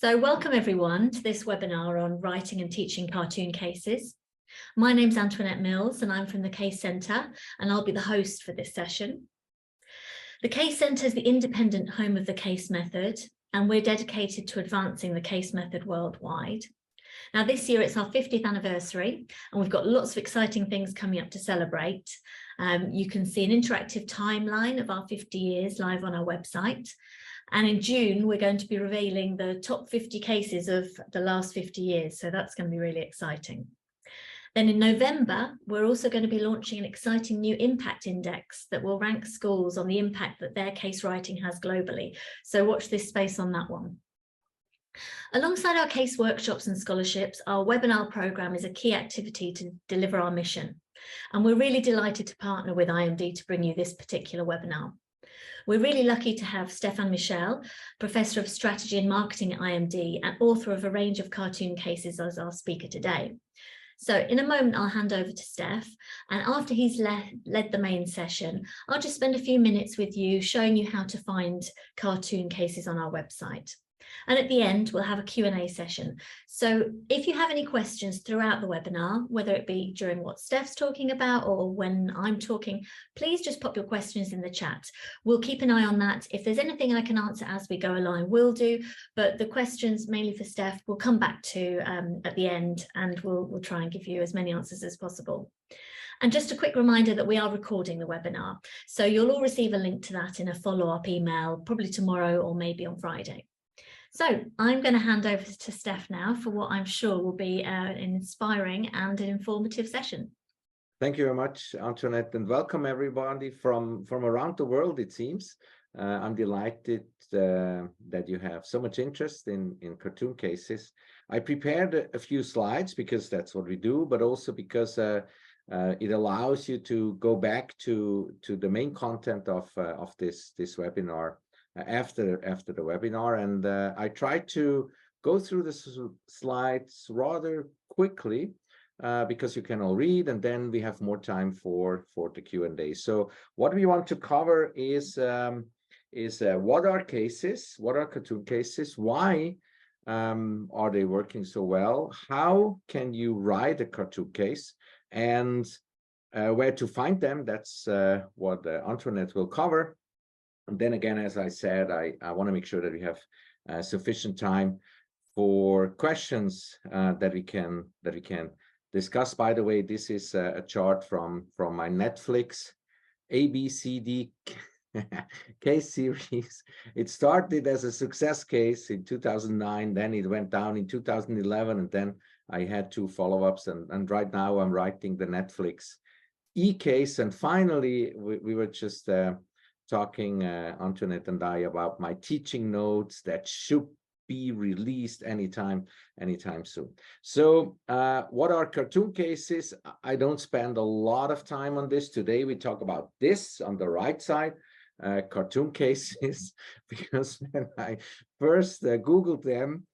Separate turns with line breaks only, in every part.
So welcome everyone to this webinar on writing and teaching cartoon cases. My name's Antoinette Mills and I'm from the Case Centre and I'll be the host for this session. The Case Centre is the independent home of the case method and we're dedicated to advancing the case method worldwide. Now this year it's our 50th anniversary and we've got lots of exciting things coming up to celebrate. You can see an interactive timeline of our 50 years live on our website. And in June, we're going to be revealing the top 50 cases of the last 50 years. So that's going to be really exciting. Then in November, we're also going to be launching an exciting new impact index that will rank schools on the impact that their case writing has globally. So watch this space on that one. Alongside our case workshops and scholarships, our webinar program is a key activity to deliver our mission. And we're really delighted to partner with IMD to bring you this particular webinar. We're really lucky to have Stefan Michel, Professor of Strategy and Marketing at IMD and author of a range of cartoon cases as our speaker today. So in a moment, I'll hand over to Steph, and after he's led the main session, I'll just spend a few minutes with you showing you how to find cartoon cases on our website. And at the end, we'll have a Q&A session. So if you have any questions throughout the webinar, whether it be during what Steph's talking about or when I'm talking, please just pop your questions in the chat. We'll keep an eye on that. If there's anything I can answer as we go along, we'll do. But the questions mainly for Steph, we'll come back to at the end and we'll try and give you as many answers as possible. And just a quick reminder that we are recording the webinar. So you'll all receive a link to that in a follow-up email, probably tomorrow or maybe on Friday. So I'm going to hand over to Steph now for what I'm sure will be an inspiring and an informative session.
Thank you very much, Antoinette, and welcome everybody from around the world, it seems. I'm delighted that you have so much interest in cartoon cases. I prepared a few slides because that's what we do, but also because it allows you to go back to the main content of this webinar after the webinar, and I try to go through the slides rather quickly because you can all read, and then we have more time for the Q&A. So what we want to cover is what are cases, what are cartoon cases, why are they working so well, how can you write a cartoon case, and where to find them. That's what Antoinette will cover. And then again, as I said, I want to make sure that we have sufficient time for questions that we can discuss. By the way, this is a chart from my Netflix ABCD case series. It started as a success case in 2009, then it went down in 2011, and then I had 2 follow-ups, and right now I'm writing the Netflix e-case. And finally, we were just talking, Antoinette and I, about my teaching notes that should be released anytime soon. So what are cartoon cases? I don't spend a lot of time on this. Today we talk about this on the right side, cartoon cases, because when I first Googled them,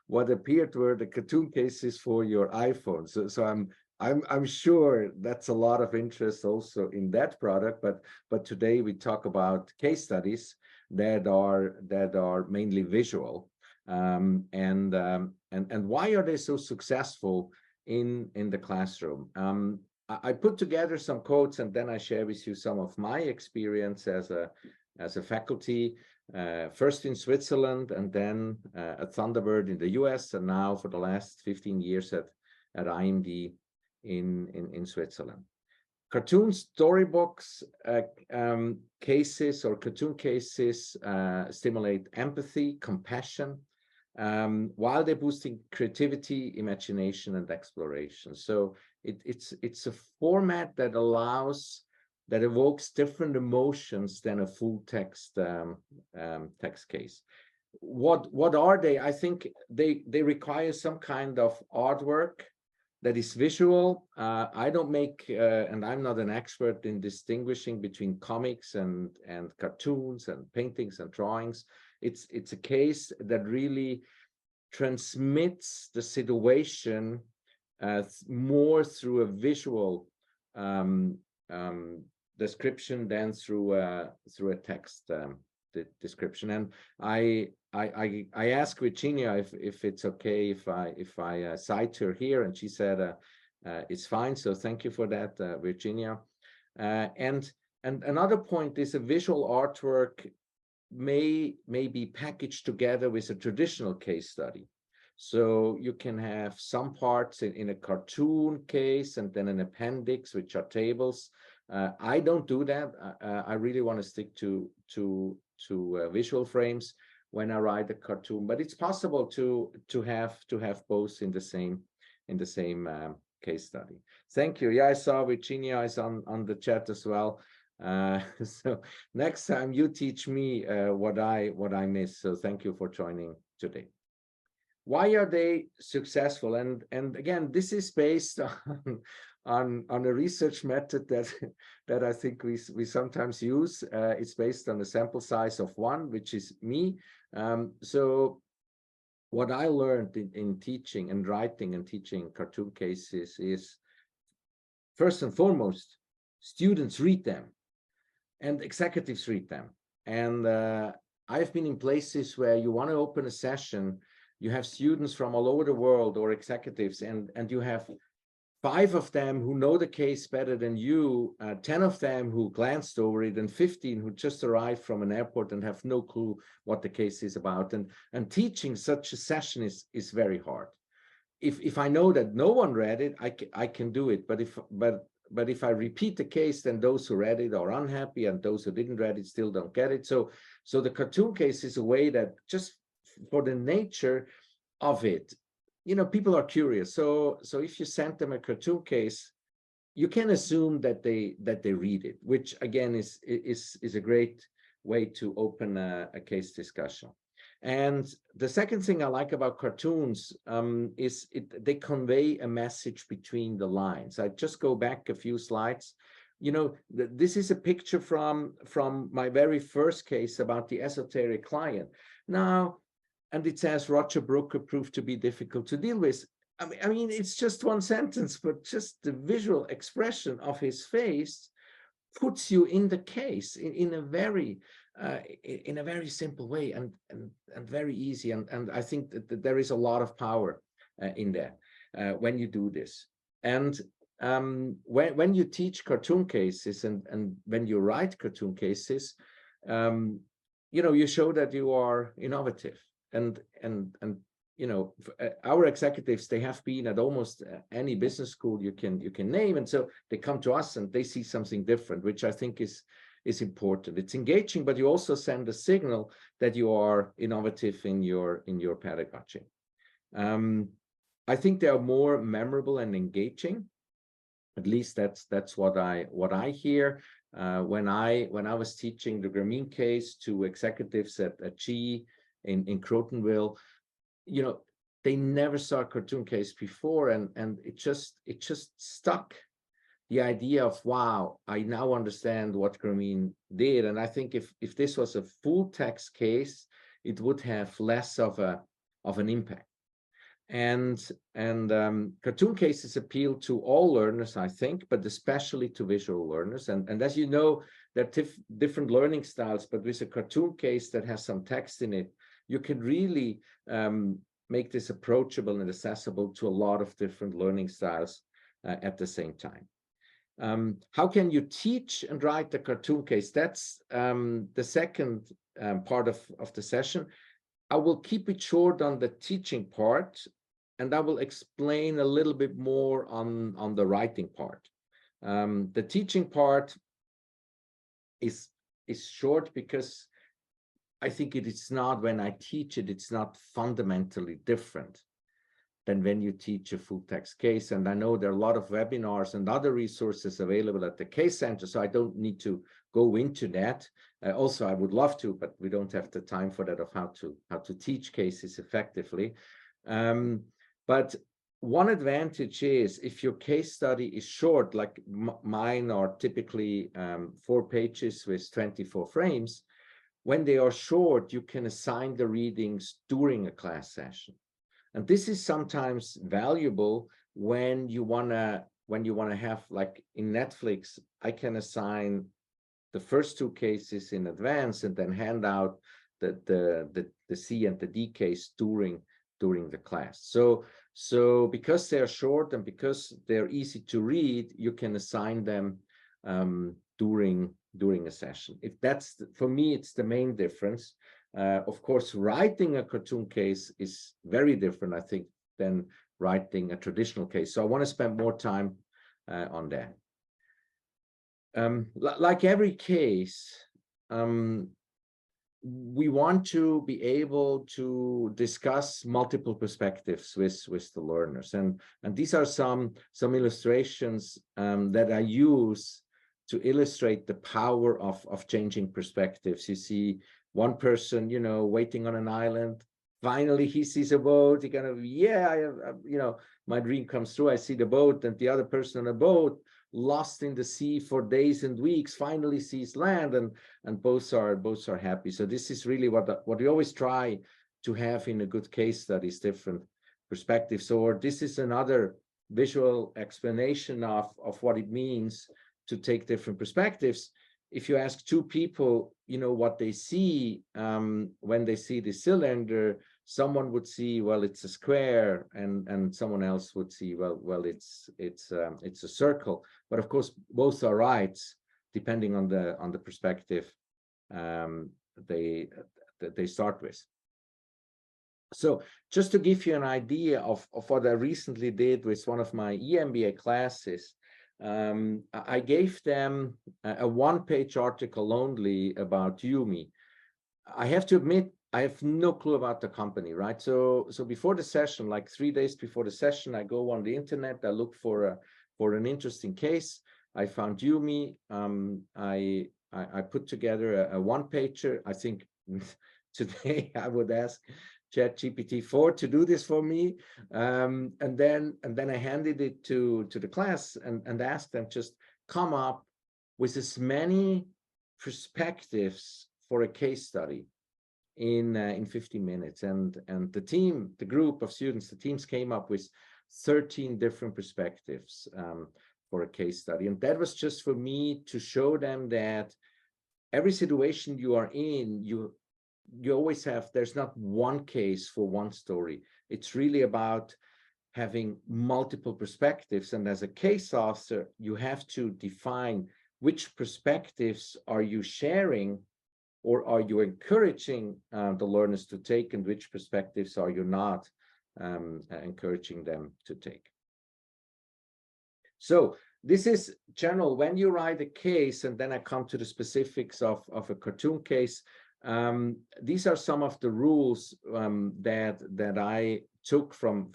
what appeared were the cartoon cases for your iPhone. So I'm sure that's a lot of interest also in that product, but today we talk about case studies that are mainly visual, and why are they so successful in the classroom? I put together some quotes, and then I share with you some of my experience as a faculty, first in Switzerland, and then at Thunderbird in the US, and now for the last 15 years at IMD in Switzerland. Cartoon storybooks cases or cartoon cases stimulate empathy, compassion, while they're boosting creativity, imagination, and exploration. So it's a format that evokes different emotions than a full text text case. What are they? I think they require some kind of artwork that is visual. I don't make, and I'm not an expert in distinguishing between comics and cartoons and paintings and drawings. It's a case that really transmits the situation more through a visual description than through a text description. And I asked Virginia if it's okay if I cite her here, and she said it's fine. So thank you for that, Virginia. And another point is a visual artwork may be packaged together with a traditional case study. So you can have some parts in a cartoon case and then an appendix, which are tables. I don't do that. I really want to stick to visual frames when I write a cartoon, but it's possible to have both in the same case study. Thank you. Yeah, I saw Virginia is on the chat as well. So next time you teach me what I miss. So thank you for joining today. Why are they successful? And again, this is based on a research method that I think we sometimes use. It's based on a sample size of 1, which is me. So what I learned in teaching and writing and teaching cartoon cases is, first and foremost, students read them and executives read them. And I've been in places where you want to open a session, you have students from all over the world or executives, and you have 5 of them who know the case better than you, 10 of them who glanced over it, and 15 who just arrived from an airport and have no clue what the case is about. And teaching such a session is very hard. If I know that no one read it, I can do it. But if I repeat the case, then those who read it are unhappy, and those who didn't read it still don't get it. So the cartoon case is a way that, just for the nature of it, people are curious. So if you send them a cartoon case, you can assume that they read it, which again is a great way to open a case discussion. And the second thing I like about cartoons is they convey a message between the lines. I just go back a few slides. This is a picture from my very first case about the esoteric client. Now, and it says Roger Brooker proved to be difficult to deal with. I mean, it's just one sentence, but just the visual expression of his face puts you in the case in a very simple way and very easy. And I think that there is a lot of power in there when you do this. And when you teach cartoon cases and when you write cartoon cases, you show that you are innovative. And our executives, they have been at almost any business school you can name, and so they come to us and they see something different, which I think is important. It's engaging, but you also send a signal that you are innovative in your pedagogy. I think they are more memorable and engaging. At least that's what I hear. When I was teaching the Grameen case to executives at GE in Crotonville, they never saw a cartoon case before, and it just stuck. The idea of, wow, I now understand what Grameen did. And I think if this was a full text case, it would have less of an impact. And cartoon cases appeal to all learners, I think, but especially to visual learners. And as you know, there are different learning styles, but with a cartoon case that has some text in it, you can really make this approachable and accessible to a lot of different learning styles at the same time. How can you teach and write the cartoon case? That's the second part of the session. I will keep it short on the teaching part, and I will explain a little bit more on the writing part. The teaching part is short because I think it is not, when I teach it, it's not fundamentally different than when you teach a full text case. And I know there are a lot of webinars and other resources available at the Case Center, so I don't need to go into that. Also, I would love to, but we don't have the time for that, of how to teach cases effectively. But one advantage is, if your case study is short, like mine are typically 4 pages with 24 frames, when they are short, you can assign the readings during a class session. And this is sometimes valuable when you wanna have, like in Netflix, I can assign the first two cases in advance and then hand out the C and the D case during the class. So because they're short and because they're easy to read, you can assign them during a session. If that's for me, it's the main difference. Of course, writing a cartoon case is very different, I think, than writing a traditional case. So I want to spend more time on that. Like every case, we want to be able to discuss multiple perspectives with the learners, and these are some illustrations that I use to illustrate the power of changing perspectives. You see one person, you know, waiting on an island. Finally, he sees a boat. He kind of, yeah, you know, my dream comes true. I see the boat, and the other person on a boat, lost in the sea for days and weeks, finally sees land, and both are happy. So this is really what we always try to have in a good case study, is different perspectives. Or this is another visual explanation of what it means to take different perspectives. If you ask two people, you know, what they see when they see the cylinder, someone would see, well, it's a square, and someone else would see, well, it's a circle. But of course, both are right, depending on the perspective they start with. So just to give you an idea of what I recently did with one of my EMBA classes, I gave them a one-page article only about Yumi. I have to admit, I have no clue about the company, right? So before the session, like 3 days before the session, I go on the internet, I look for an interesting case. I found Yumi. I put together a one-pager. I think today I would ask ChatGPT-4 to do this for me, and then I handed it to the class and asked them just come up with as many perspectives for a case study in 15 minutes. And the group of students, the teams came up with 13 different perspectives for a case study. And that was just for me to show them that every situation you are in, you always have, there's not one case for one story. It's really about having multiple perspectives. And as a case officer, you have to define which perspectives are you sharing, or are you encouraging the learners to take, and which perspectives are you not encouraging them to take. So this is general. When you write a case, and then I come to the specifics of a cartoon case, these are some of the rules that I took from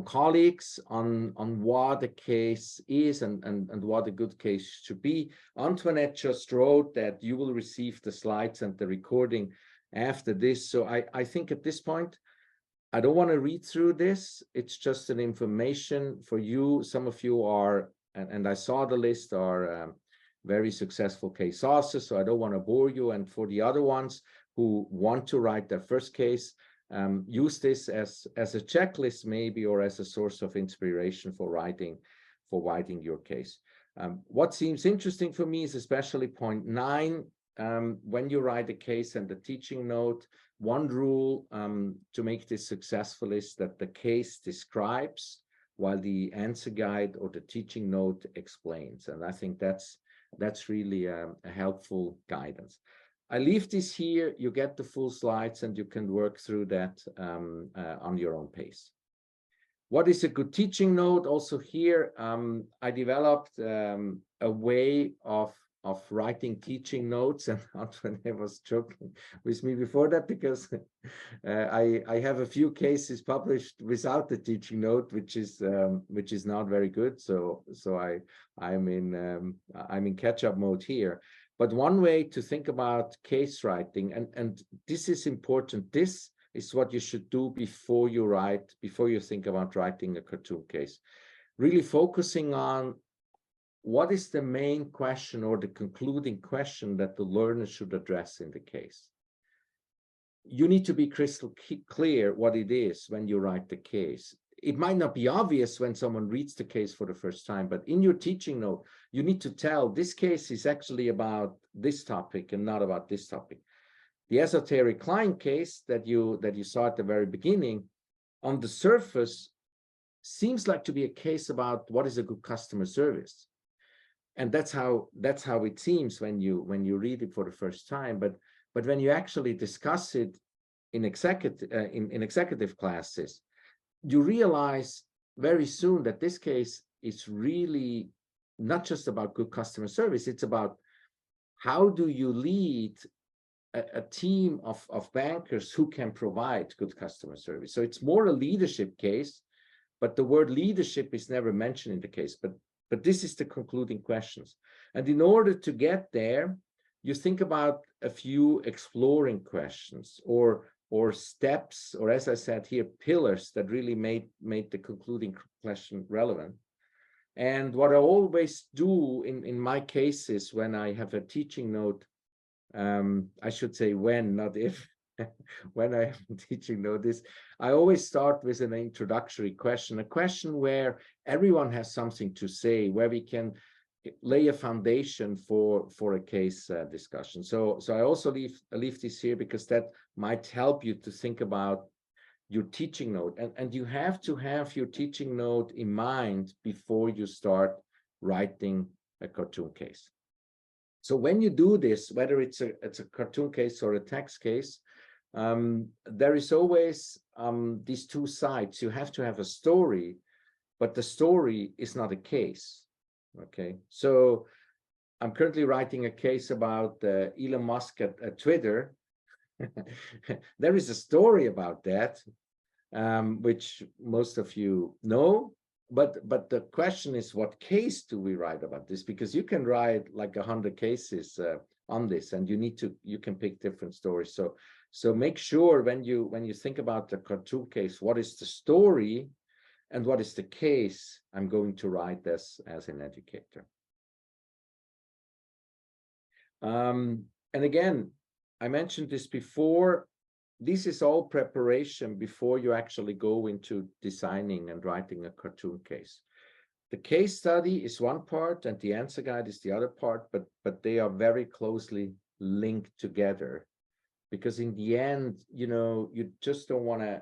colleagues on what a case is and what a good case should be. Antoinette just wrote that you will receive the slides and the recording after this. So I think at this point, I don't want to read through this. It's just an information for you. Some of you are, and I saw the list, are very successful case officers, so I don't want to bore you. And for the other ones who want to write their first case, use this as a checklist maybe, or as a source of inspiration for writing your case. What seems interesting for me is especially point 9. When you write a case and the teaching note, one rule to make this successful is that the case describes while the answer guide or the teaching note explains. And I think that's really a helpful guidance. I leave this here. You get the full slides and you can work through that on your own pace. What is a good teaching note? Also here, I developed a way of writing teaching notes, and Antoinette was joking with me before that, because I have a few cases published without the teaching note, which is not very good. So I'm in catch-up mode here. But one way to think about case writing, and this is important, this is what you should do before you think about writing a cartoon case. Really focusing on what is the main question or the concluding question that the learner should address in the case. You need to be crystal clear what it is when you write the case. it might not be obvious when someone reads the case for the first time, but in your teaching note, you need to tell this case is actually about this topic and not about this topic. The esoteric client case that you saw at the very beginning, on the surface, seems like to be a case about what is a good customer service. And that's how it seems when you read it for the first time. But when you actually discuss it in executive classes, you realize very soon that this case is really not just about good customer service. It's about how do you lead a team of bankers who can provide good customer service. So it's more a leadership case, but the word leadership is never mentioned in the case. But this is the concluding questions. And in order to get there, you think about a few exploring questions or steps, or as I said here, pillars that really made the concluding question relevant. And what I always do in my cases when I have a teaching note, I should say when, not if, when I have a teaching note, is I always start with an introductory question, a question where everyone has something to say, where we can lay a foundation for a case discussion. So I also leave this here because that might help you to think about your teaching note, and you have to have your teaching note in mind before you start writing a cartoon case. So when you do this, whether it's a cartoon case or a text case, there is always these two sides. You have to have a story, but the story is not a case. Okay, so I'm currently writing a case about Elon Musk at Twitter. There is a story about that, which most of you know, but the question is, what case do we write about this? Because you can write like 100 cases on this, and you can pick different stories. So make sure when you think about the cartoon case, what is the story and what is the case I'm going to write as an educator. And again, I mentioned this before, this is all preparation before you actually go into designing and writing a cartoon case. The case study is one part and the answer guide is the other part, but they are very closely linked together, because in the end, you just don't want to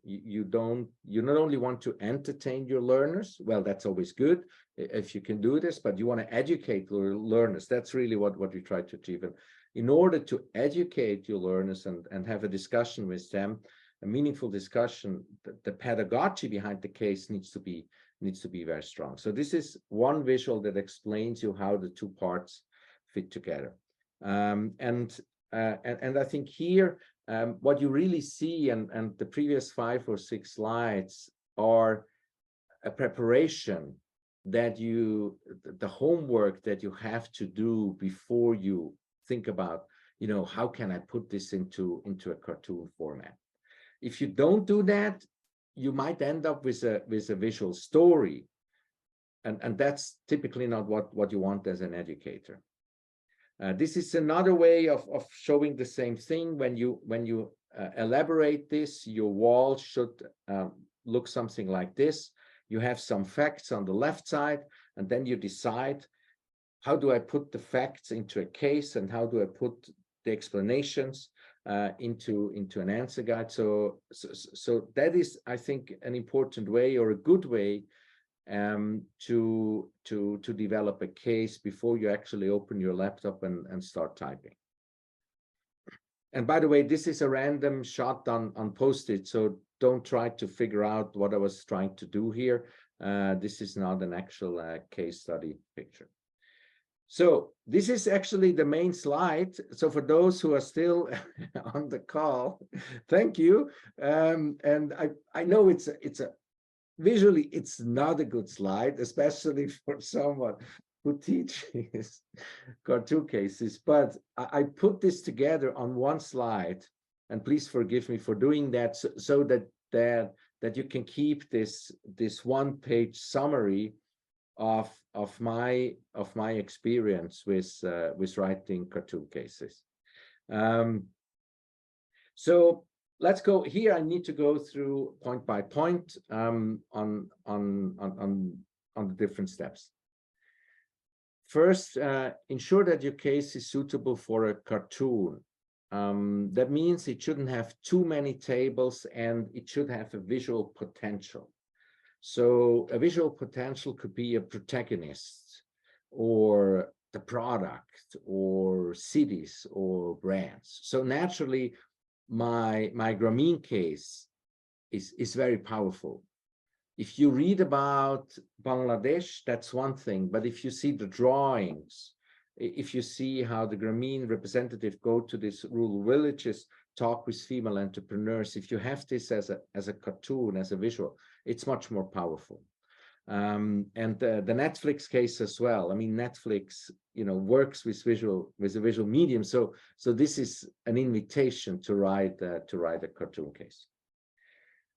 you not only want to entertain your learners, well, that's always good if you can do this, but you want to educate your learners. That's really what we try to achieve. And in order to educate your learners and have a discussion with them, a meaningful discussion, the pedagogy behind the case needs to be very strong. So this is one visual that explains you how the two parts fit together. And I think here, what you really see, and the previous 5 or 6 slides are a preparation that the homework that you have to do before you think about, how can I put this into a cartoon format? If you don't do that, you might end up with a visual story, and that's typically not what you want as an educator. This is another way of showing the same thing. When you elaborate this, your wall should look something like this. You have some facts on the left side, and then you decide, how do I put the facts into a case, and how do I put the explanations into an answer guide? So that is, I think, an important way, or a good way, to develop a case before you actually open your laptop and start typing. And by the way, this is a random shot on Post-it, so don't try to figure out what I was trying to do here. This is not an actual case study picture. So this is actually the main slide. So for those who are still on the call, thank you. And I know it's a visually, it's not a good slide, especially for someone who teaches cartoon cases, but I put this together on one slide, and please forgive me for doing that, so that you can keep this one-page summary of my experience with writing cartoon cases. So let's go here. I need to go through point by point on the different steps. First, ensure that your case is suitable for a cartoon. That means it shouldn't have too many tables and it should have a visual potential. So a visual potential could be a protagonist or the product or cities or brands. So naturally, my Grameen case is very powerful. If you read about Bangladesh, that's one thing. But if you see the drawings, if you see how the Grameen representative go to these rural villages, talk with female entrepreneurs, if you have this as a cartoon, as a visual, it's much more powerful. And the Netflix case as well. I mean, Netflix, works with a visual medium. So this is an invitation to write a cartoon case.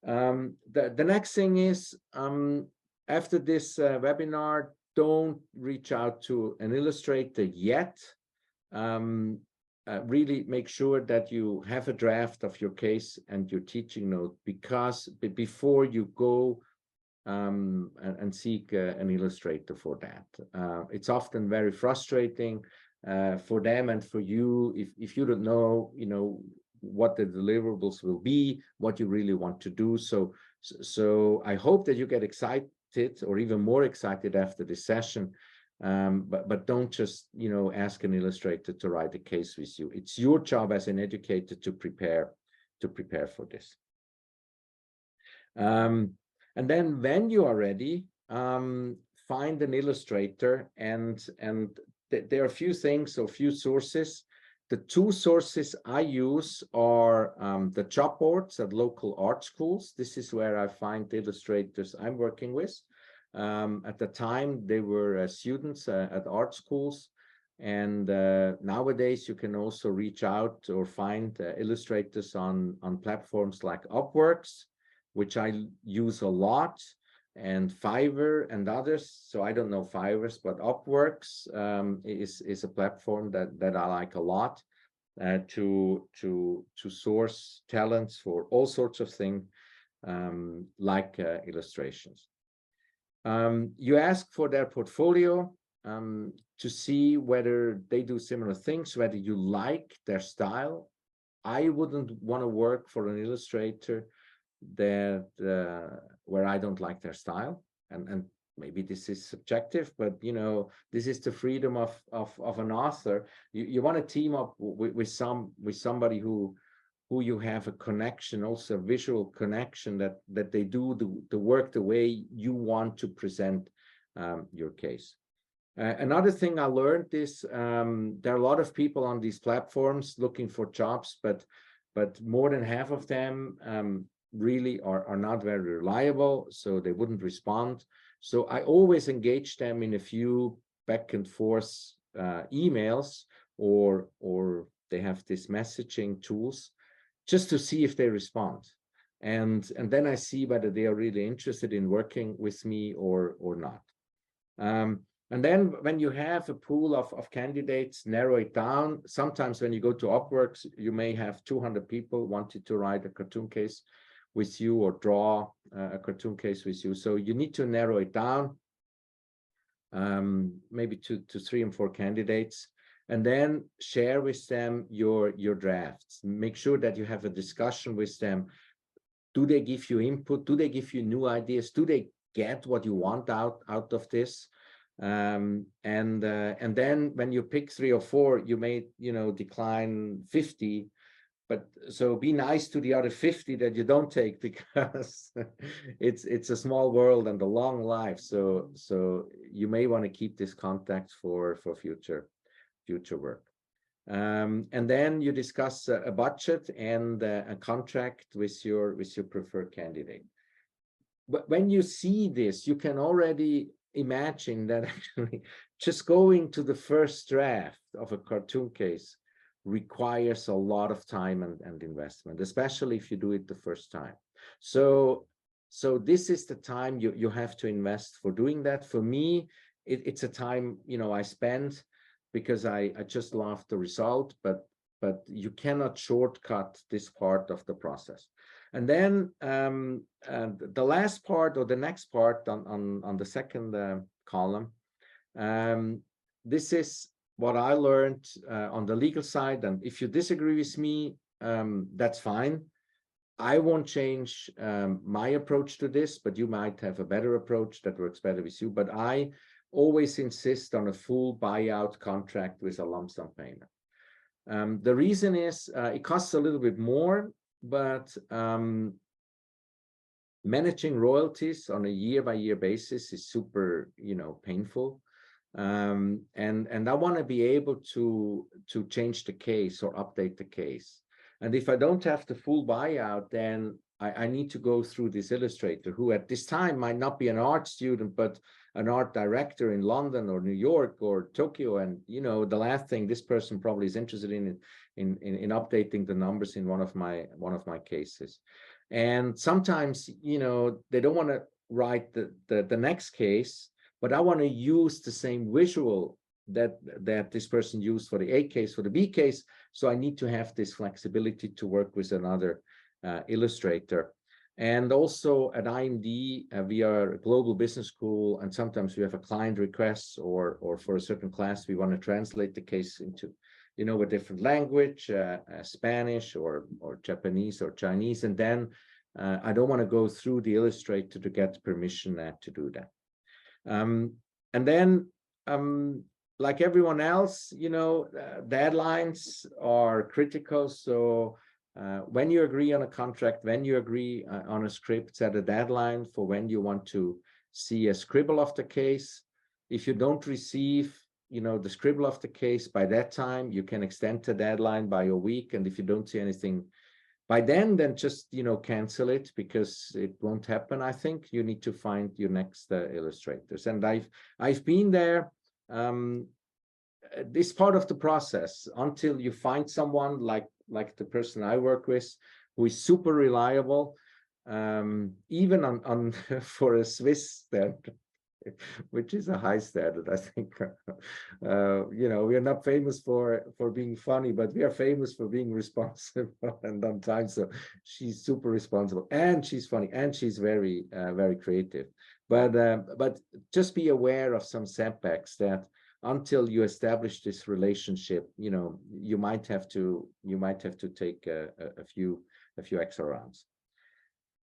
The next thing is, after this webinar, don't reach out to an illustrator yet. Really make sure that you have a draft of your case and your teaching note, because before you go and seek an illustrator for that. It's often very frustrating for them and for you if you don't know, what the deliverables will be, what you really want to do. So I hope that you get excited or even more excited after this session. But don't just, ask an illustrator to write a case with you. It's your job as an educator to prepare for this. And then when you are ready, find an illustrator, and there are a few things or few sources. The two sources I use are the job boards at local art schools. This is where I find the illustrators I'm working with. At the time, they were students at art schools. And nowadays, you can also reach out or find illustrators on platforms like Upworks, which I use a lot, and Fiverr and others. So I don't know Fiverr's, but Upworks is a platform that I like a lot to source talents for all sorts of things, like illustrations. You ask for their portfolio to see whether they do similar things, whether you like their style. I wouldn't want to work for an illustrator that where I don't like their style, and maybe this is subjective, but this is the freedom of an author. You want to team up with somebody who you have a connection, also a visual connection, that they do the work the way you want to present your case. Another thing I learned is there are a lot of people on these platforms looking for jobs, but more than half of them really are not very reliable, so they wouldn't respond. So I always engage them in a few back and forth emails, or they have these messaging tools, just to see if they respond. And then I see whether they are really interested in working with me or not. And then when you have a pool of candidates, narrow it down. Sometimes when you go to Upworks, you may have 200 people wanting to write a cartoon case with you or draw a cartoon case with you. So you need to narrow it down, maybe to 3 and 4 candidates, and then share with them your drafts. Make sure that you have a discussion with them. Do they give you input? Do they give you new ideas? Do they get what you want out of this? And then when you pick 3 or 4, you may decline 50. But so be nice to the other 50 that you don't take, because it's a small world and a long life. So you may want to keep this contact for future work. And then you discuss a budget and a contract with your preferred candidate. But when you see this, you can already imagine that actually just going to the first draft of a cartoon case requires a lot of time and investment, especially if you do it the first time. So this is the time you have to invest for doing that. For me, it's a time I spend because I just love the result, but but you cannot shortcut this part of the process. And then the last part, or the next part on the second column, this is what I learned on the legal side. And if you disagree with me, that's fine. I won't change my approach to this, but you might have a better approach that works better with you. But I always insist on a full buyout contract with a lump sum payment. The reason is it costs a little bit more, but managing royalties on a year-by-year basis is super, painful. And I want to be able to change the case or update the case. And if I don't have the full buyout, then I need to go through this illustrator, who at this time might not be an art student, but an art director in London or New York or Tokyo. And the last thing this person probably is interested in updating the numbers in one of my cases. And sometimes they don't want to write the next case, but I want to use the same visual that this person used for the A case, for the B case. So I need to have this flexibility to work with another illustrator. And also at IMD, we are a global business school, and sometimes we have a client request, or for a certain class, we want to translate the case into, a different language, Spanish or Japanese or Chinese. And then I don't want to go through the illustrator to get permission to do that. And then, like everyone else, deadlines are critical. So when you agree on a contract, when you agree on a script, set a deadline for when you want to see a scribble of the case. If you don't receive, the scribble of the case by that time, you can extend the deadline by a week. And if you don't see anything by then just, cancel it, because it won't happen. I think you need to find your next illustrators. And I've been there. This part of the process, until you find someone like the person I work with, who is super reliable, even on for a Swiss standard, which is a high standard, I think. We are not famous for being funny, but we are famous for being responsible and on time. So she's super responsible, and she's funny, and she's very very creative. But just be aware of some setbacks, that until you establish this relationship, you might have to take a few extra rounds.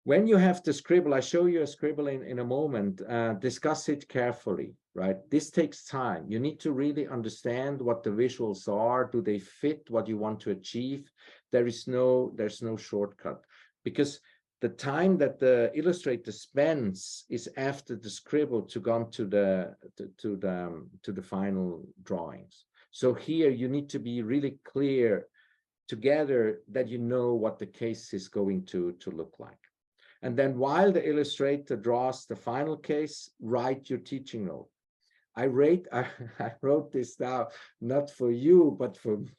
When you have the scribble, I show you a scribble in a moment, discuss it carefully, right? This takes time. You need to really understand what the visuals are. Do they fit what you want to achieve? There's no shortcut, because the time that the illustrator spends is after the scribble to go to the final drawings. So here you need to be really clear together that you know what the case is going to look like. And then while the illustrator draws the final case, write your teaching note. I wrote this down, not for you, but for me,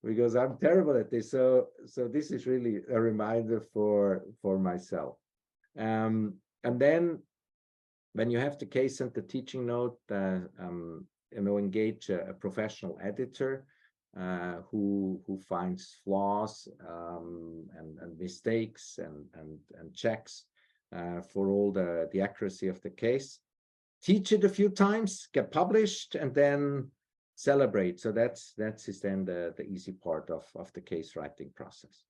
because I'm terrible at this. So this is really a reminder for myself. And then when you have the case and the teaching note, engage a professional editor who finds flaws and mistakes and checks for all the accuracy of the case. Teach it a few times, get published, and then celebrate. So that's then the easy part of the case writing process.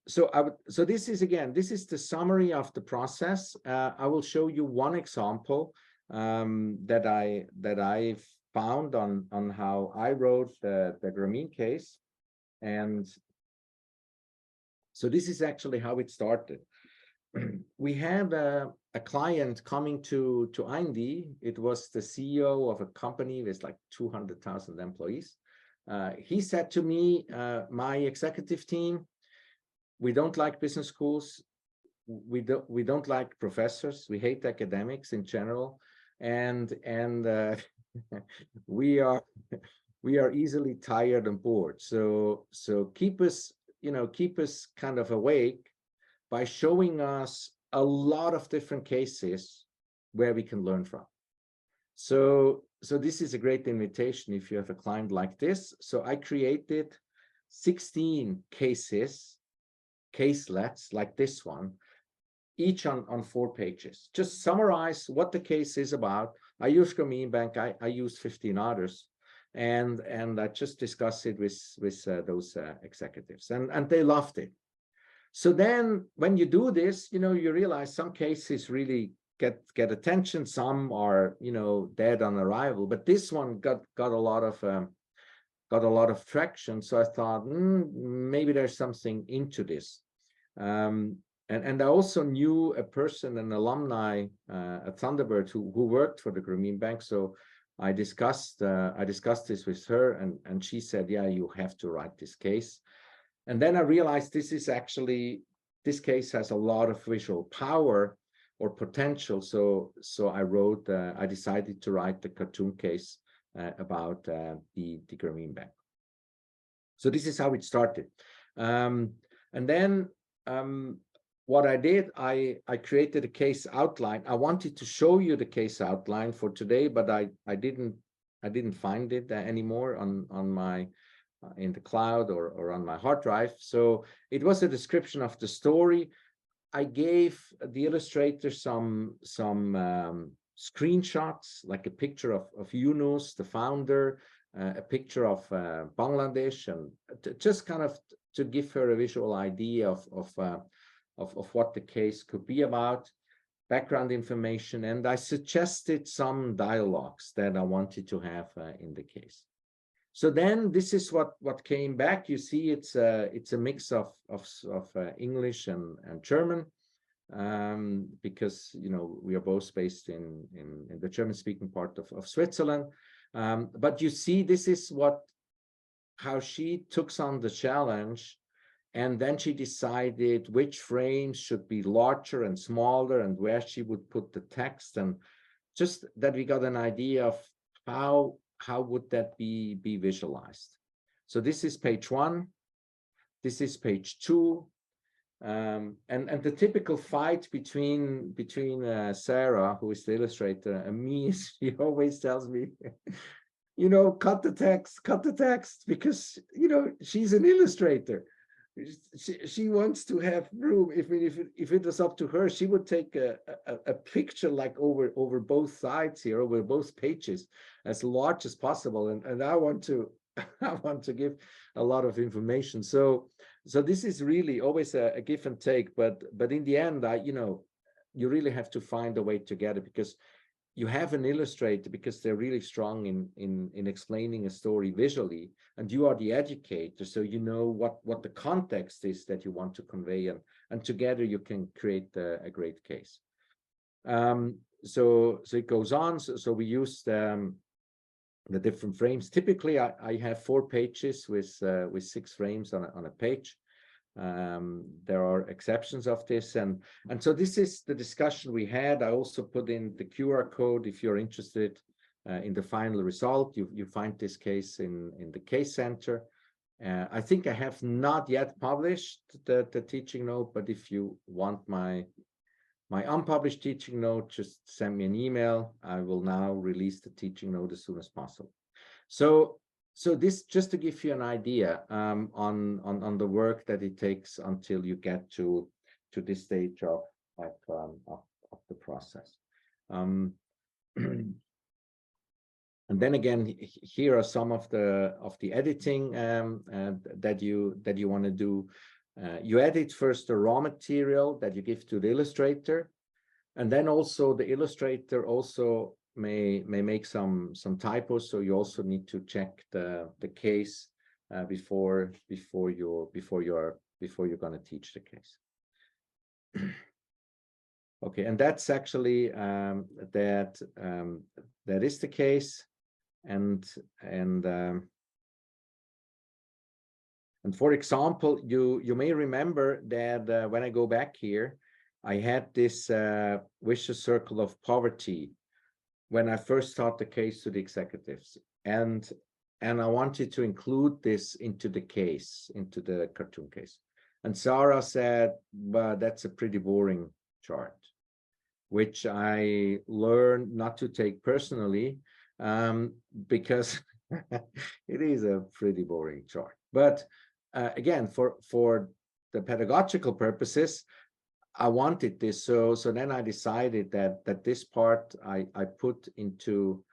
So this is the summary of the process. I will show you one example that I've found on how I wrote the Grameen case. And so this is actually how it started. We had a client coming to IMD. It was the CEO of a company with like 200,000 employees. He said to me, my executive team, we don't like business schools. We don't like professors. We hate academics in general. And we are easily tired and bored. So keep us kind of awake by showing us a lot of different cases where we can learn from. So this is a great invitation if you have a client like this. So I created 16 caselets like this one, each on 4 pages. Just summarize what the case is about. I use Grameen Bank. I use 15 others, and I just discussed it with those executives, and they loved it. So then when you do this, you realize some cases really get attention, some are dead on arrival, but this one got a lot of traction. So I thought maybe there's something into this. And I also knew a person, an alumni at Thunderbird who worked for the Grameen Bank. So I discussed this with her, and she said, yeah, you have to write this case. And then I realized this case has a lot of visual power or potential. So I decided to write the cartoon case about the Grameen Bank. So this is how it started. And then what I did, I created a case outline. I wanted to show you the case outline for today, but I didn't find it anymore on my in the cloud or on my hard drive. So it was a description of the story. I gave the illustrator some screenshots, like a picture of Yunus, the founder, a picture of Bangladesh, and just kind of to give her a visual idea of what the case could be about, background information, and I suggested some dialogues that I wanted to have in the case. So then this is what came back. You see, it's a mix of English and German, because we are both based in the German-speaking part of Switzerland. But you see, this is how she took on the challenge, and then she decided which frames should be larger and smaller, and where she would put the text, and just that we got an idea of how would that be visualized. So this is page 1, this is page 2, and the typical fight between Sarah, who is the illustrator, and me is she always tells me, cut the text, because she's an illustrator. She wants to have room. If it was up to her, she would take a picture like over both sides here, over both pages, as large as possible. And I want to give a lot of information. So this is really always a give and take. But in the end, you really have to find a way together, because you have an illustrator, because they're really strong in explaining a story visually, and you are the educator, so you know what the context is that you want to convey, and together you can create a great case. So it goes on. So we use the different frames. Typically, I have 4 pages with 6 frames on a page. There are exceptions of this, and so this is the discussion we had. I also put in the QR code if you're interested in the final result. You find this case in the case center. I think I have not yet published the teaching note, but if you want my unpublished teaching note, just send me an email. I will now release the teaching note as soon as possible. So this, just to give you an idea on the work that it takes until you get to this stage of the process. And then again, here are some of the editing that you want to do. You edit first the raw material that you give to the illustrator, and then also the illustrator also may make some typos, so you also need to check the case before you're going to teach the case. Okay, and that's actually that is the case, and for example, you may remember that when I go back here, I had this vicious circle of poverty when I first taught the case to the executives, and I wanted to include this into the case, into the cartoon case. And Sarah said, "But that's a pretty boring chart." which I learned not to take personally, because it is a pretty boring chart. But again, for the pedagogical purposes, I wanted this. So then I decided that this part I put into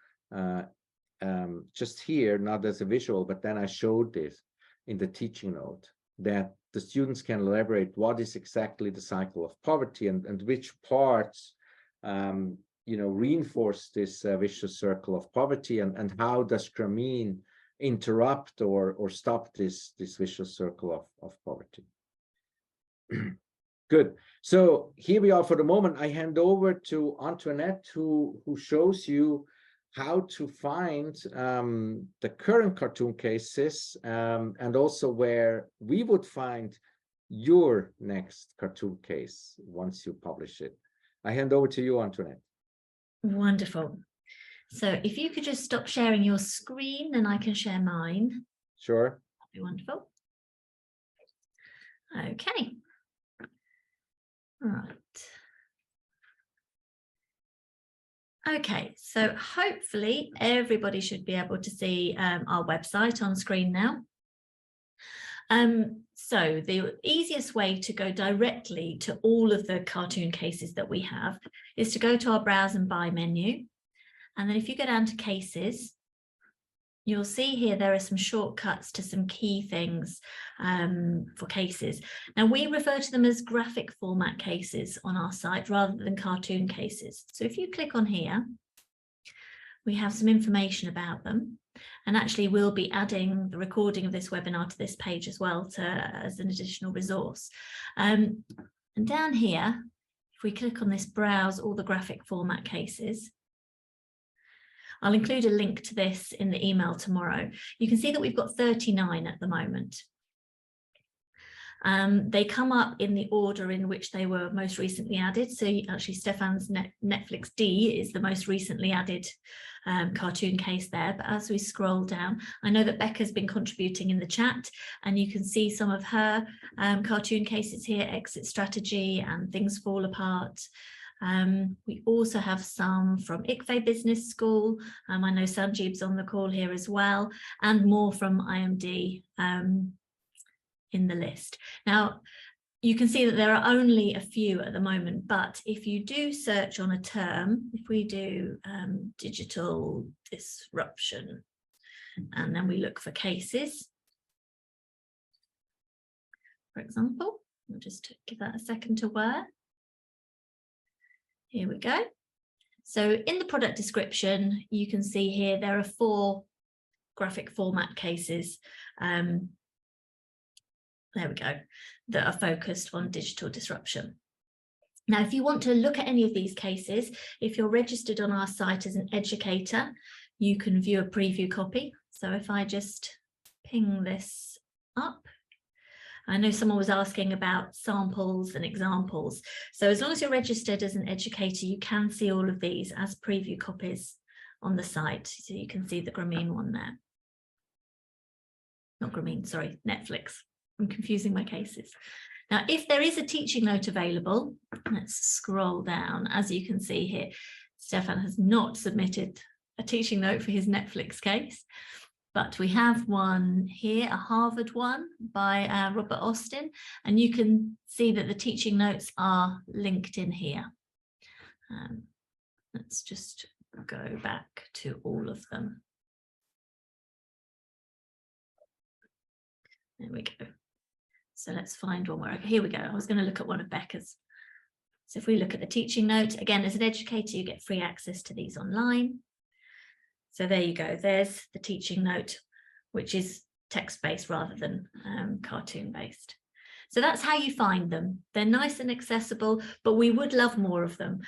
just here, not as a visual, but then I showed this in the teaching note, that the students can elaborate what is exactly the cycle of poverty, and which parts reinforce this vicious circle of poverty, and how does gramine interrupt or stop this vicious circle of poverty. Good. So here we are for the moment. I hand over to Antoinette, who shows you how to find the current cartoon cases, and also where we would find your next cartoon case once you publish it. I hand over to you, Antoinette.
Wonderful. So if you could just stop sharing your screen, then I can share mine.
Sure.
That'd be wonderful. Okay. Right. Okay, so hopefully everybody should be able to see our website on screen now. So the easiest way to go directly to all of the cartoon cases that we have is to go to our Browse and Buy menu. And then if you go down to cases, you'll see here there are some shortcuts to some key things for cases. Now, we refer to them as graphic format cases on our site rather than cartoon cases. So if you click on here, we have some information about them. And actually, we'll be adding the recording of this webinar to this page as well as an additional resource. And down here, if we click on this Browse all the graphic format cases, I'll include a link to this in the email tomorrow. You can see that we've got 39 at the moment. They come up in the order in which they were most recently added. So actually, Stefan's Netflix D is the most recently added cartoon case there. But as we scroll down, I know that Becca's been contributing in the chat, and you can see some of her cartoon cases here, Exit Strategy and Things Fall Apart. We also have some from ICFE Business School. I know Sanjeeb's on the call here as well, and more from IMD in the list. Now, you can see that there are only a few at the moment, but if you do search on a term, if we do digital disruption, and then we look for cases, for example, I'll just give that a second to work. Here we go. So in the product description, you can see here there are 4 graphic format cases. There we go, that are focused on digital disruption. Now, if you want to look at any of these cases, if you're registered on our site as an educator, you can view a preview copy. So if I just ping this up, I know someone was asking about samples and examples. So as long as you're registered as an educator, you can see all of these as preview copies on the site. So you can see the Gramine one there. Not Gramine, sorry, Netflix. I'm confusing my cases. Now, if there is a teaching note available, let's scroll down. As you can see here, Stefan has not submitted a teaching note for his Netflix case, but we have one here, a Harvard one by Robert Austin, and you can see that the teaching notes are linked in here. Let's just go back to all of them. There we go. So let's find one where, here we go. I was going to look at one of Becca's. So if we look at the teaching note, again, as an educator, you get free access to these online. So there you go. There's the teaching note, which is text-based rather than cartoon-based. So that's how you find them. They're nice and accessible, but we would love more of them.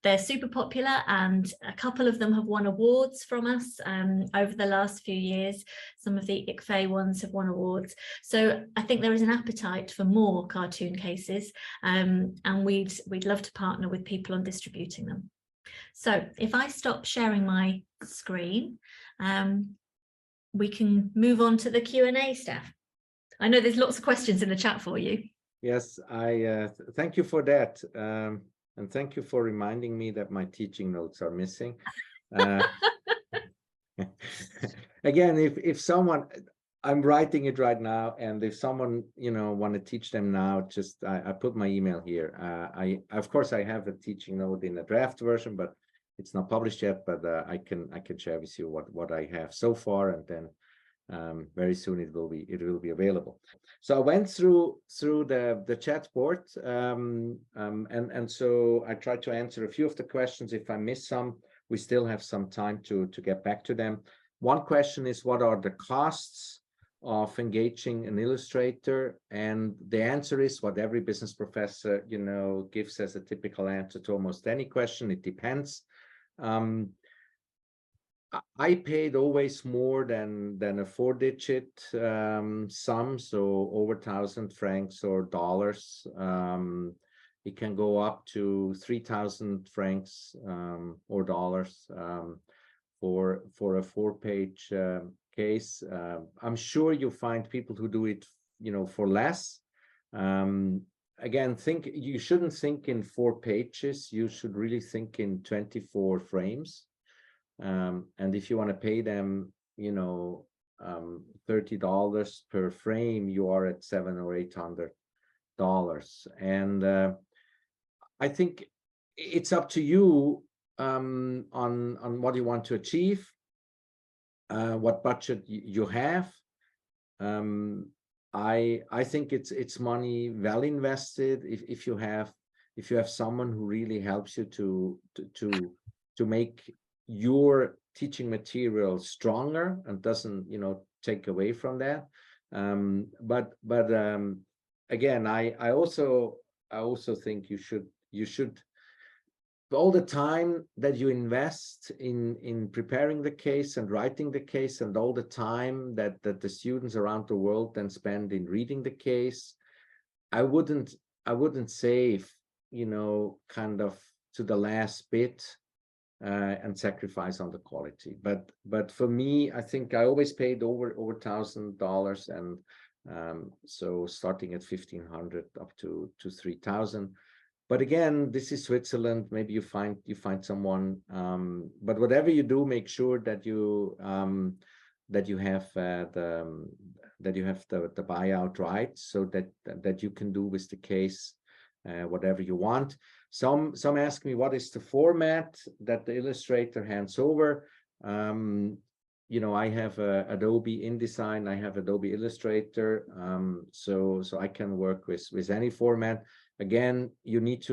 They're super popular, and a couple of them have won awards from us over the last few years. Some of the ICFE ones have won awards. So I think there is an appetite for more cartoon cases, and we'd love to partner with people on distributing them. So if I stop sharing my screen, we can move on to the Q&A, Steph. I know there's lots of questions in the chat for you.
Yes, I thank you for that. and thank you for reminding me that my teaching notes are missing. Uh, Again, if someone, I'm writing it right now, and if someone, want to teach them now, just I put my email here. I of course I have a teaching note in a draft version, but it's not published yet. But I can share with you what I have so far, and then very soon it will be available. So I went through the chat board, and so I tried to answer a few of the questions. If I miss some, we still have some time to get back to them. One question is, what are the costs of engaging an illustrator? And the answer is what every business professor, gives as a typical answer to almost any question. It depends. I paid always more than a 4-digit sum, so over 1,000 francs or dollars. It can go up to 3,000 francs or dollars for a 4-page case. I'm sure you find people who do it, for less. Again, you shouldn't think in 4 pages. You should really think in 24 frames. And if you want to pay them, $30 per frame, you are at $700 or $800. And I think it's up to you on what you want to achieve, what budget you have. I think it's money well invested if you have someone who really helps you to make your teaching material stronger and doesn't take away from that. But again, I also think you should all the time that you invest in preparing the case and writing the case, and all the time that the students around the world then spend in reading the case, I wouldn't save kind of to the last bit and sacrifice on the quality. But for me, I think I always paid over $1,000, and so starting at 1,500 up to 3,000. But again, this is Switzerland. Maybe you find someone. But whatever you do, make sure that you have the buyout right, so that you can do with the case whatever you want. Some ask me, what is the format that the illustrator hands over? I have Adobe InDesign, I have Adobe Illustrator, so I can work with any format. Again, you need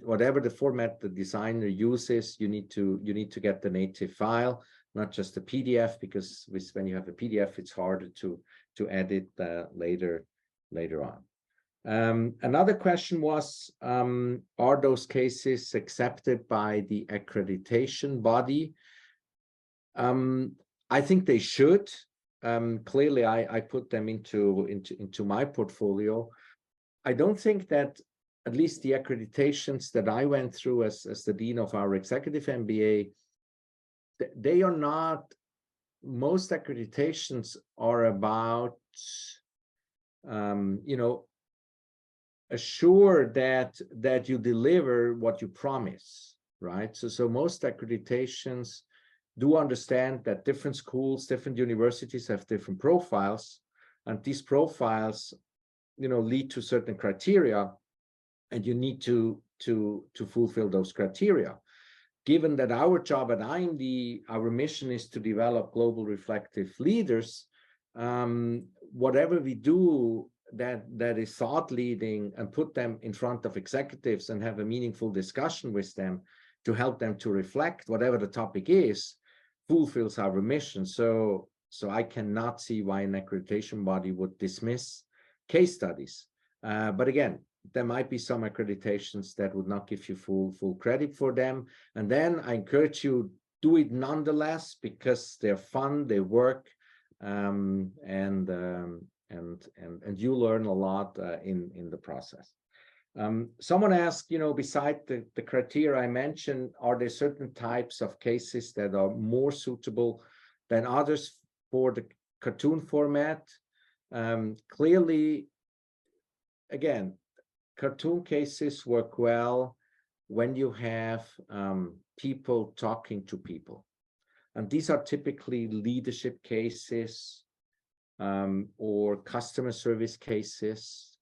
whatever the format the designer uses, you need to get the native file, not just a PDF, because when you have a PDF, it's harder to edit later on. Another question was, are those cases accepted by the accreditation body? I think they should. Clearly, I put them into my portfolio. I don't think that, at least the accreditations that I went through as the dean of our executive MBA, they are not. Most accreditations are about, assure that you deliver what you promise, right? So most accreditations do understand that different schools, different universities have different profiles, and these profiles lead to certain criteria, and you need to fulfill those criteria. Given that our job at IMD, our mission is to develop global reflective leaders, whatever we do that is thought leading and put them in front of executives and have a meaningful discussion with them to help them to reflect whatever the topic is, fulfills our mission. So I cannot see why an accreditation body would dismiss case studies. But again, there might be some accreditations that would not give you full credit for them. And then I encourage you, do it nonetheless, because they're fun, they work, and you learn a lot in the process. Someone asked, beside the criteria I mentioned, are there certain types of cases that are more suitable than others for the cartoon format? Clearly, again, cartoon cases work well when you have people talking to people. And these are typically leadership cases or customer service cases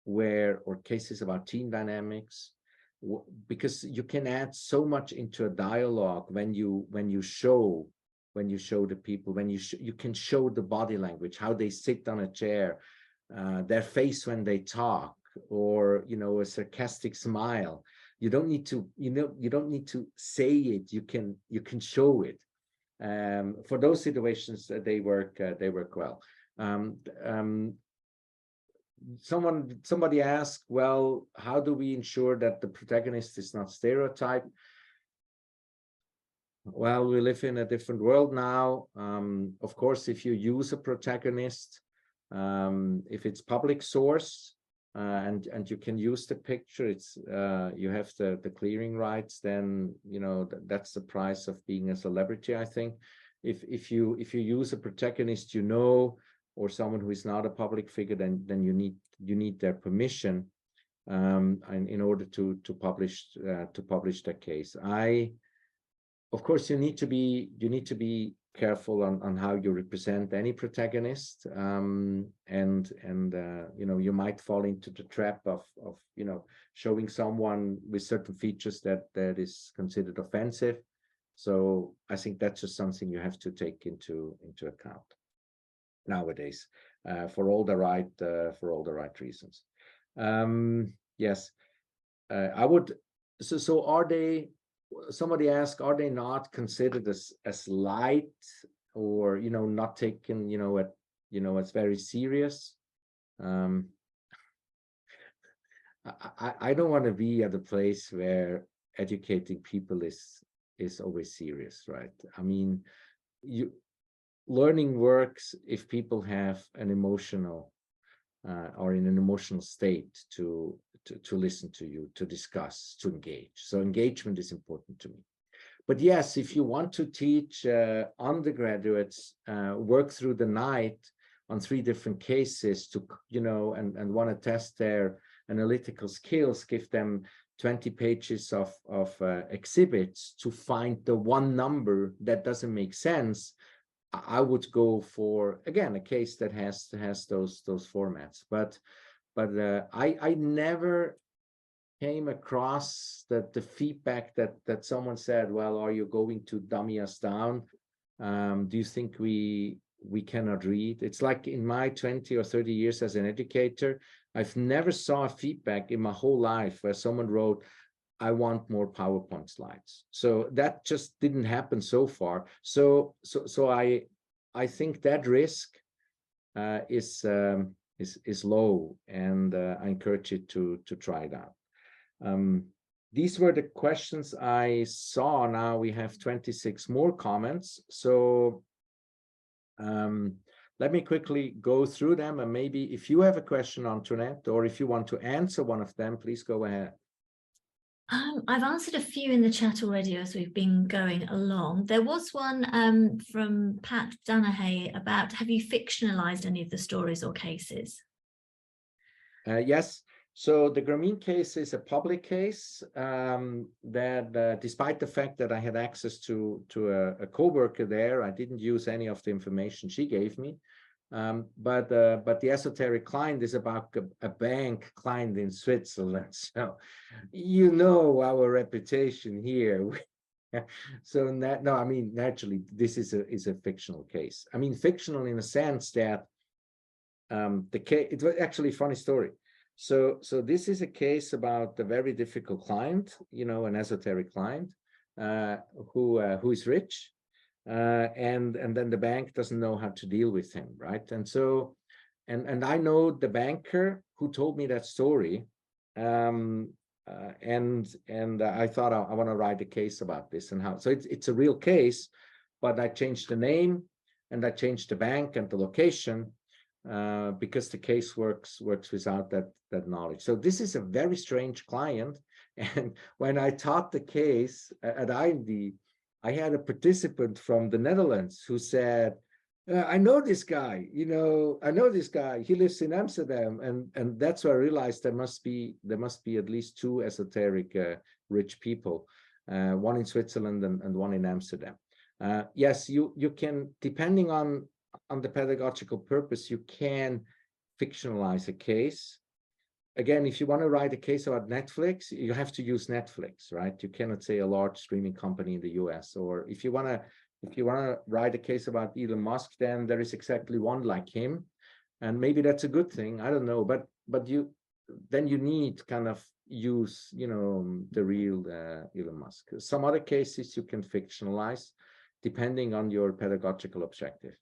or cases about team dynamics, because you can add so much into a dialogue when you show the people, you can show the body language, how they sit on a chair, their face when they talk, or a sarcastic smile. You don't need to say it. You can show it. For those situations, they work well. Somebody asked, well, how do we ensure that the protagonist is not stereotyped? Well, we live in a different world now. Of course, if you use a protagonist, if it's public source, and you can use the picture, it's you have the clearing rights, then that's the price of being a celebrity, I think. If you use a protagonist, or someone who is not a public figure, then you need their permission and in order to publish the case. Of course, you need to be careful on how you represent any protagonist, and you might fall into the trap of showing someone with certain features that is considered offensive. So I think that's just something you have to take into account nowadays, for all the right reasons. Yes, I would. So are they? Somebody asked, are they not considered as light, or not taken it's very serious? I don't want to be at a place where educating people is always serious, right? I mean, learning works if people have an emotional or in an emotional state to listen to you, to discuss, to engage. So engagement is important to me. But yes, if you want to teach undergraduates work through the night on 3 different cases and want to test their analytical skills, give them 20 pages of exhibits to find the one number that doesn't make sense, I would go for, again, a case that has those formats. But I never came across the feedback that someone said, well, are you going to dummy us down? Do you think we cannot read? It's like in my 20 or 30 years as an educator, I've never saw a feedback in my whole life where someone wrote, I want more PowerPoint slides. So that just didn't happen so far. So I think that risk is low, and I encourage you to try it out. These were the questions I saw. Now we have 26 more comments. So let me quickly go through them, and maybe if you have a question, Antoinette, or if you want to answer one of them, please go ahead.
I've answered a few in the chat already as we've been going along. There was one from Pat Danahay about, have you fictionalized any of the stories or cases?
Yes. So the Grameen case is a public case that despite the fact that I had access to a co-worker there, I didn't use any of the information she gave me. But the esoteric client is about a bank client in Switzerland. So, our reputation here. So no, I mean, naturally, this is a fictional case. I mean, fictional in a sense that the case, it was actually a funny story. So this is a case about a very difficult client, an esoteric client who is rich. And then the bank doesn't know how to deal with him, right? And so, and I know the banker who told me that story, and I thought I want to write a case about this and how. So it's a real case, but I changed the name and I changed the bank and the location because the case works without that knowledge. So this is a very strange client, and when I taught the case at IMD, I had a participant from the Netherlands who said, I know this guy, I know this guy, he lives in Amsterdam. And that's where I realized there must be at least 2 esoteric rich people, one in Switzerland and one in Amsterdam. Yes, you can, depending on the pedagogical purpose, you can fictionalize a case. Again, if you want to write a case about Netflix, you have to use Netflix, right? You cannot say a large streaming company in the US. Or if you want to write a case about Elon Musk, then there is exactly one like him, and maybe that's a good thing. I don't know, but you need kind of use, you know, the real Elon Musk. Some other cases you can fictionalize, depending on your pedagogical objective.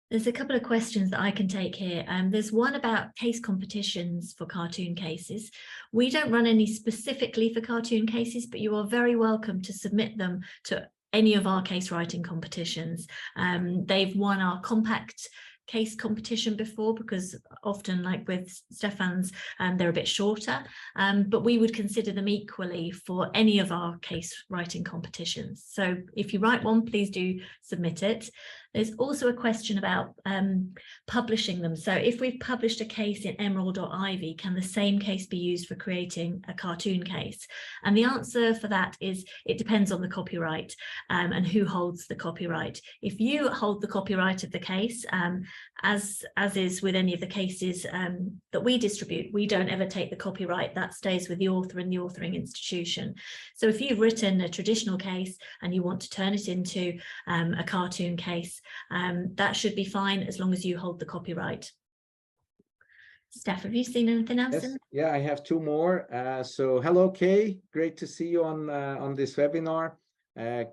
There's a couple of questions that I can take here. There's one about case competitions for cartoon cases. We don't run any specifically for cartoon cases, but you are very welcome to submit them to any of our case writing competitions. They've won our compact case competition before, because often, like with Stefan's, they're a bit shorter, but we would consider them equally for any of our case writing competitions. So if you write one, please do submit it. There's also a question about publishing them. So if we've published a case in Emerald or Ivy, can the same case be used for creating a cartoon case? And the answer for that is it depends on the copyright and who holds the copyright. If you hold the copyright of the case, as is with any of the cases that we distribute, we don't ever take the copyright. That stays with the author and the authoring institution. So if you've written a traditional case and you want to turn it into a cartoon case, that should be fine as long as you hold the copyright. Steph, have you seen anything else?
Yes, yeah, I have two more. So hello, Kay. Great to see you on this webinar.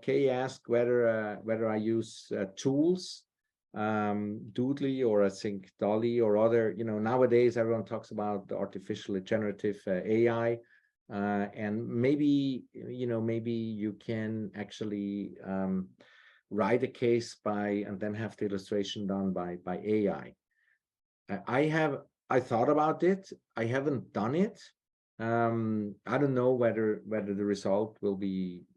Kay asked whether I use tools, Doodly, or I think Dolly, or other, you know, nowadays everyone talks about the artificial generative AI, and maybe, you know, maybe you can actually write a case and then have the illustration done by AI. I thought about it. I haven't done it. I don't know whether the result will be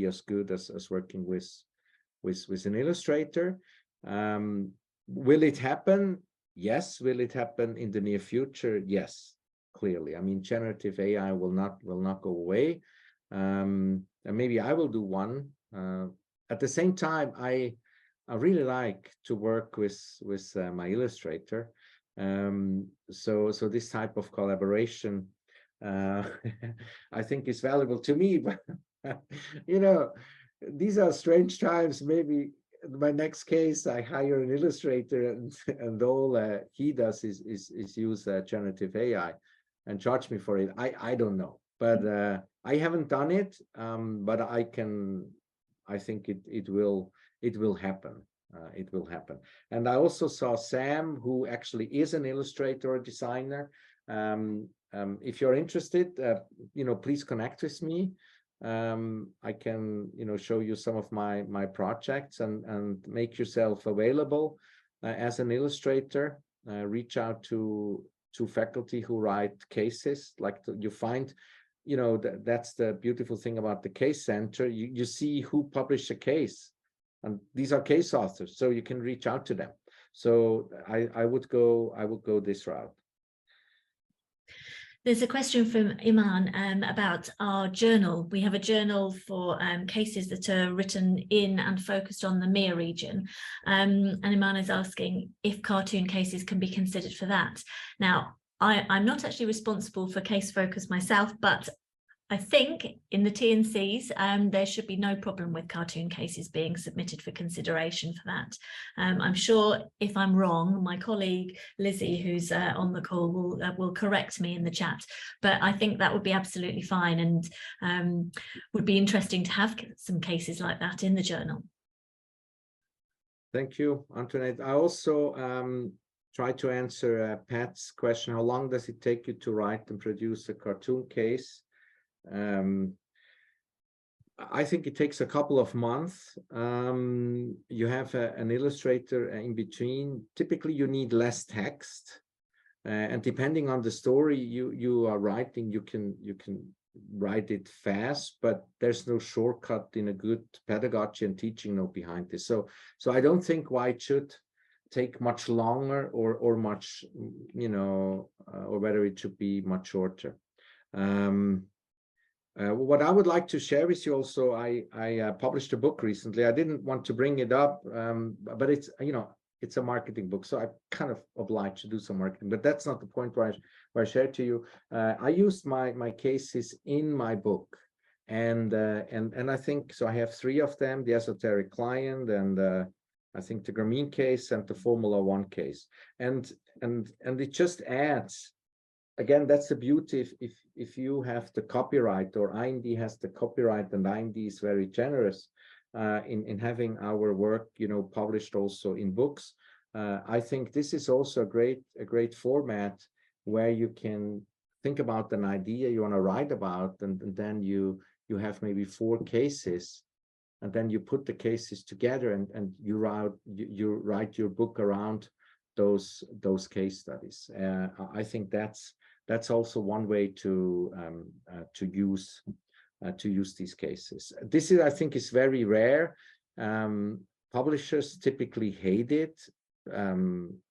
as good as working with an illustrator. Will it happen? Yes. Will it happen in the near future? Yes, clearly. I mean, generative AI will not go away. And maybe I will do one. At the same time, I really like to work with my illustrator. So this type of collaboration, I think is valuable to me. But you know, these are strange times. Maybe my next case, I hire an illustrator, and all he does is use generative AI and charge me for it. I don't know, but I haven't done it. But I think it will happen. It will happen. And I also saw Sam, who actually is an illustrator or designer. If you're interested, you know, please connect with me. I can, you know, show you some of my projects and make yourself available as an illustrator. Reach out to faculty who write cases. Like you find, you know, that's the beautiful thing about the case center. You see who published a case, and these are case authors, so you can reach out to them. So I would go this route.
There's a question from Iman about our journal. We have a journal for cases that are written in and focused on the MEA region. And Iman is asking if cartoon cases can be considered for that. Now, I'm not actually responsible for case focus myself, but I think in the T&Cs, there should be no problem with cartoon cases being submitted for consideration for that. I'm sure if I'm wrong, my colleague Lizzie, who's on the call, will correct me in the chat. But I think that would be absolutely fine, and would be interesting to have some cases like that in the journal.
Thank you, Antoinette. I also try to answer Pat's question. How long does it take you to write and produce a cartoon case? I think it takes a couple of months. You have an illustrator in between. Typically, you need less text, and depending on the story you are writing, you can write it fast. But there's no shortcut in a good pedagogy and teaching note behind this. So I don't think why it should take much longer or much, you know, or whether it should be much shorter. What I would like to share with you also, I published a book recently. I didn't want to bring it up, but it's, it's a marketing book, so I'm kind of obliged to do some marketing, but that's not the point where I shared to you. I used my cases in my book, and I think so. I have 3 of them: the esoteric client, and I think the Grameen case, and the Formula One case, and it just adds. Again, that's the beauty if you have the copyright, or IND has the copyright, and IND is very generous in having our work, published also in books. I think this is also a great format where you can think about an idea you want to write about, and then you have maybe 4 cases, and then you put the cases together, and you write your book around those case studies. I think that's also one way to use these cases. This is, I think, is very rare. Publishers typically hate it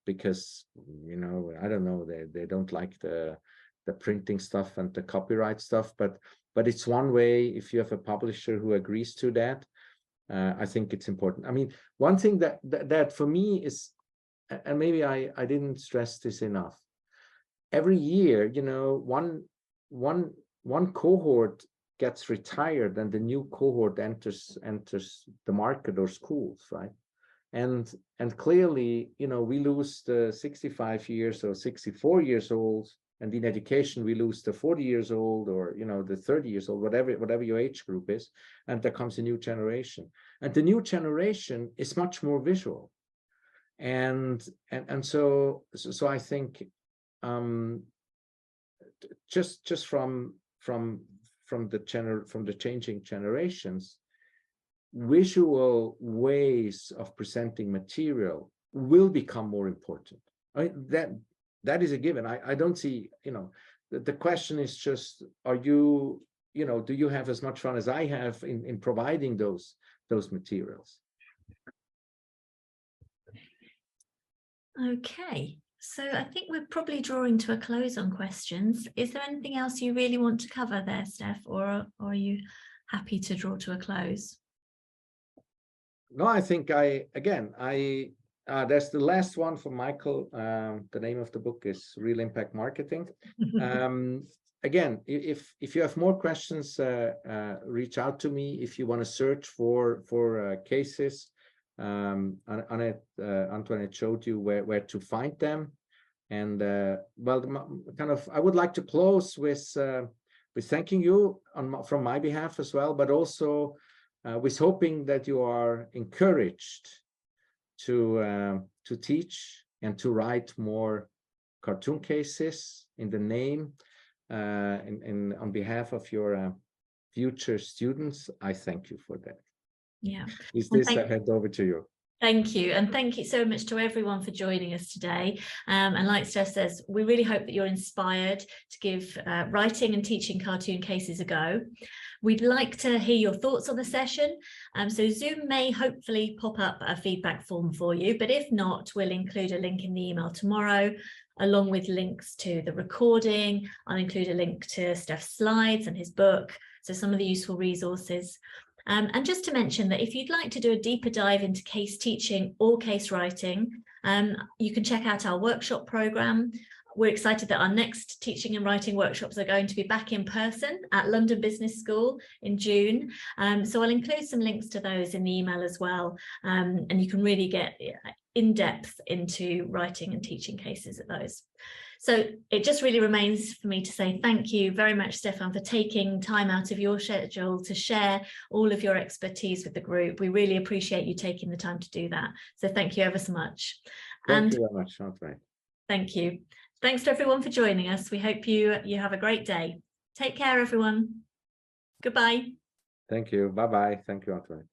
because, I don't know, they don't like the printing stuff and the copyright stuff, but it's one way. If you have a publisher who agrees to that, I think it's important. I mean, one thing that for me is, and maybe I didn't stress this enough, every year, one cohort gets retired and the new cohort enters the market or schools, right? And clearly, we lose the 65 years or 64 years old, and in education we lose the 40 years old, or the 30 years old, whatever your age group is, and there comes a new generation, and the new generation is much more visual, and so I think just from the changing generations, visual ways of presenting material will become more important. That is a given. I don't see, the question is just, are you, do you have as much fun as I have in providing those materials?
Okay, so I think we're probably drawing to a close on questions. Is there anything else you really want to cover there, Steph, or are you happy to draw to a close?
No, I think there's the last one from Michael. The name of the book is Real Impact Marketing. Again, if you have more questions, reach out to me. If you want to search for cases, Antoinette showed you where to find them. And I would like to close with thanking you from my behalf as well, but also with hoping that you are encouraged to teach and to write more cartoon cases in the name on behalf of your future students. I thank you for that.
Yeah.
I hand over to you.
Thank you. And thank you so much to everyone for joining us today. And like Steph says, we really hope that you're inspired to give writing and teaching cartoon cases a go. We'd like to hear your thoughts on the session. So Zoom may hopefully pop up a feedback form for you, but if not, we'll include a link in the email tomorrow, along with links to the recording. I'll include a link to Steph's slides and his book, so some of the useful resources. And just to mention that if you'd like to do a deeper dive into case teaching or case writing, you can check out our workshop program. We're excited that our next teaching and writing workshops are going to be back in person at London Business School in June. So I'll include some links to those in the email as well. And you can really get in depth into writing and teaching cases at those. So it just really remains for me to say thank you very much, Stefan, for taking time out of your schedule to share all of your expertise with the group. We really appreciate you taking the time to do that. So thank you ever so much.
Thank you very much, Antoinette.
Thank you. Thanks to everyone for joining us. We hope you have a great day. Take care, everyone. Goodbye.
Thank you. Bye-bye. Thank you, Antoinette.